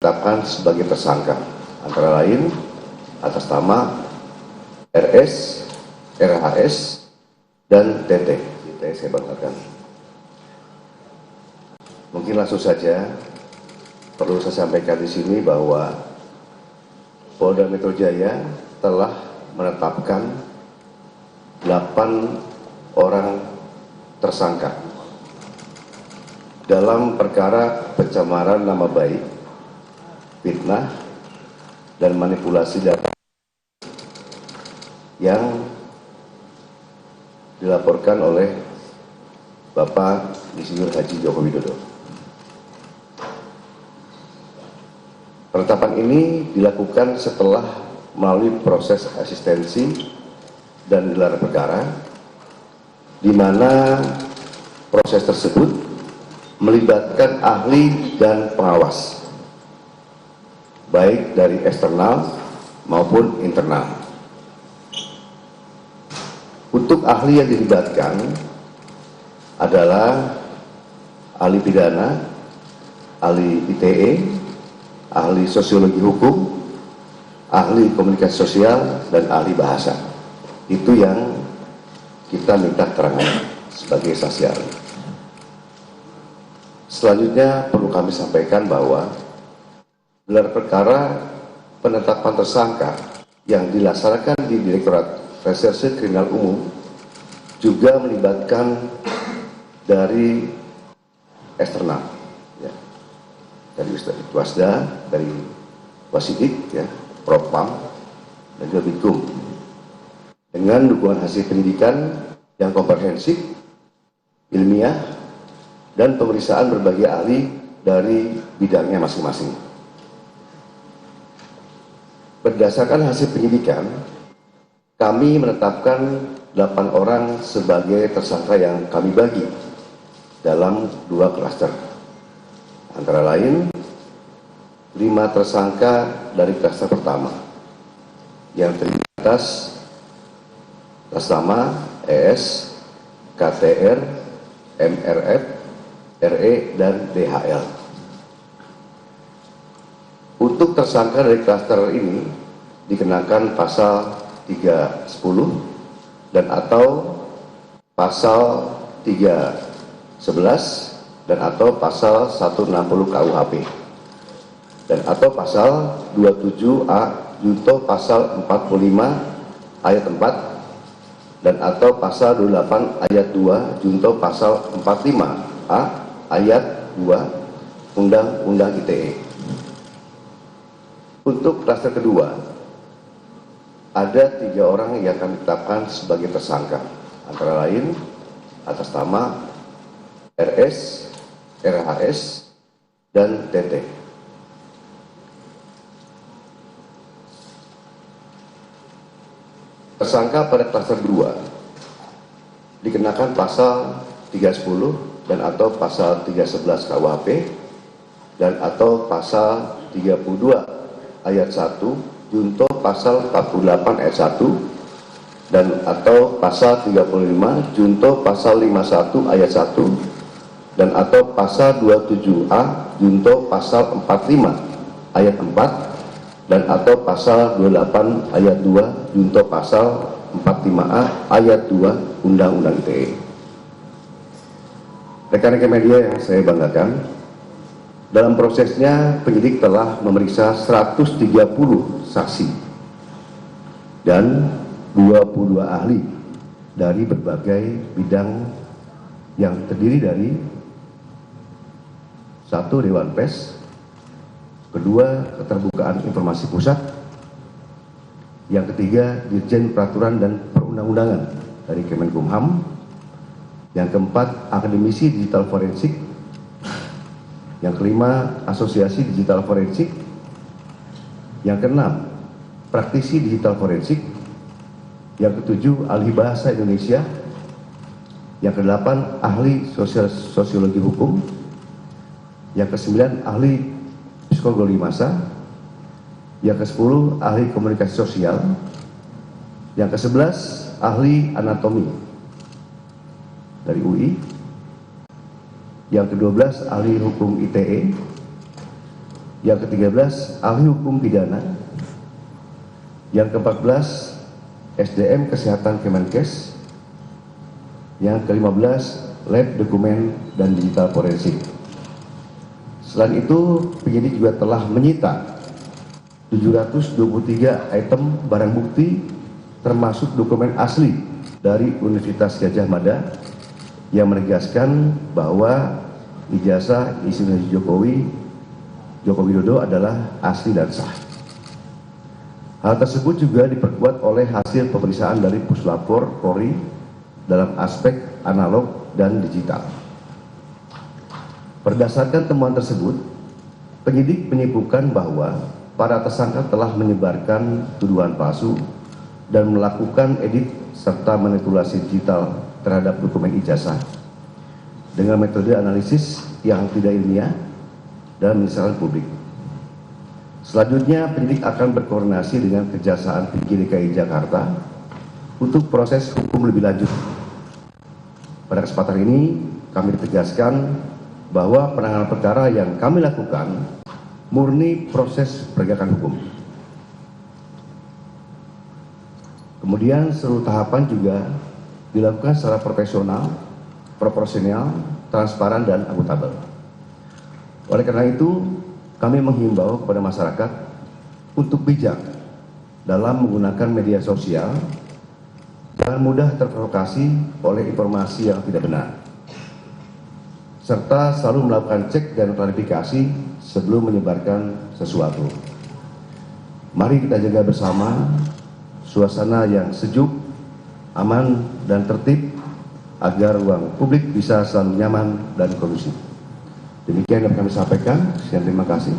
ditetapkan sebagai tersangka, antara lain atas nama RS, RHS, dan TT. Saya banggakan. Mungkin langsung saja perlu saya sampaikan di sini bahwa Polda Metro Jaya telah menetapkan 8 orang tersangka dalam perkara pencemaran nama baik, fitnah, dan manipulasi data yang dilaporkan oleh Bapak Insinyur Haji Joko Widodo. Penetapan ini dilakukan setelah melalui proses asistensi dan gelar perkara, di mana proses tersebut melibatkan ahli dan pengawas, baik dari eksternal maupun internal. Untuk ahli yang dilibatkan adalah ahli pidana, ahli ITE, ahli sosiologi hukum, ahli komunikasi sosial, dan ahli bahasa. Itu yang kita minta keterangan sebagai saksi ahli. Selanjutnya perlu kami sampaikan bahwa gelar perkara penetapan tersangka yang dilaksanakan di Direktorat Reserse Kriminal Umum juga melibatkan dari eksternal, ya, dari Wasda, dari Wasidik, ya, Propam, dan juga Bitkum, dengan dukungan hasil pendidikan yang komprehensif, ilmiah, dan pemeriksaan berbagai ahli dari bidangnya masing-masing. Berdasarkan hasil penyidikan, kami menetapkan 8 orang sebagai tersangka yang kami bagi dalam 2 klaster. Antara lain, 5 tersangka dari klaster pertama yang terdiri atas nama ES, KTR, MRF, RE, dan DHL. Untuk tersangka dari klaster ini dikenakan pasal 310 dan atau pasal 311 dan atau pasal 160 KUHP dan atau pasal 27A junto pasal 45 ayat 4 dan atau pasal 28 ayat 2 junto pasal 45A ayat 2 Undang-Undang ITE. Untuk klaster kedua, ada 3 orang yang kami tetapkan sebagai tersangka, antara lain atas nama RS, RHS, dan TT. Tersangka pada klaster 2 dikenakan pasal 310 dan atau pasal 311 KUHP dan atau pasal 32 ayat 1 junto pasal 48 ayat 1 dan atau pasal 35 junto pasal 51 ayat 1 dan atau pasal 27A junto pasal 45 ayat 4 dan atau pasal 28 ayat 2 junto pasal 45A ayat 2 Undang-Undang ITE. Rekan-rekan media yang saya banggakan, dalam prosesnya penyidik telah memeriksa 130 saksi dan 22 ahli dari berbagai bidang yang terdiri dari 1. Dewan Pers, 2. Keterbukaan Informasi Pusat, yang ketiga Dirjen Peraturan dan Perundang-undangan dari Kemenkumham, yang keempat Akademisi Digital Forensik, yang kelima Asosiasi Digital Forensik, yang keenam Praktisi Digital Forensik, yang ketujuh Ahli Bahasa Indonesia, yang kedelapan Ahli Sosiologi Hukum, yang kesembilan Ahli Psikologi Massa, yang ke-10 Ahli Komunikasi Sosial, yang ke-11 Ahli Anatomi dari UI, yang ke-12 Ahli Hukum ITE, Yang ke-13, ahli hukum pidana. Yang ke-14, SDM Kesehatan Kemenkes. Yang ke-15, lab dokumen dan digital forensik. Selain itu, penyidik juga telah menyita 723 item barang bukti termasuk dokumen asli dari Universitas Gadjah Mada yang menegaskan bahwa ijazah Insinyur Joko Widodo adalah asli dan sah. Hal tersebut juga diperkuat oleh hasil pemeriksaan dari Puslapor Polri dalam aspek analog dan digital. Berdasarkan temuan tersebut, penyidik menyimpulkan bahwa para tersangka telah menyebarkan tuduhan palsu dan melakukan edit serta manipulasi digital terhadap dokumen ijazah dengan metode analisis yang tidak ilmiah dan menyesalkan publik. Selanjutnya, penyidik akan berkoordinasi dengan Kejaksaan Tinggi DKI Jakarta untuk proses hukum lebih lanjut. Pada kesempatan ini, kami tegaskan bahwa penanganan perkara yang kami lakukan murni proses penegakan hukum. Kemudian seluruh tahapan juga dilakukan secara profesional, proporsional, transparan, dan akuntabel. Oleh karena itu, kami menghimbau kepada masyarakat untuk bijak dalam menggunakan media sosial, jangan mudah terprovokasi oleh informasi yang tidak benar, serta selalu melakukan cek dan klarifikasi sebelum menyebarkan sesuatu. Mari kita jaga bersama suasana yang sejuk, aman, dan tertib agar ruang publik bisa selalu nyaman dan kondusif. Demikian yang kami sampaikan. Sekian, terima kasih.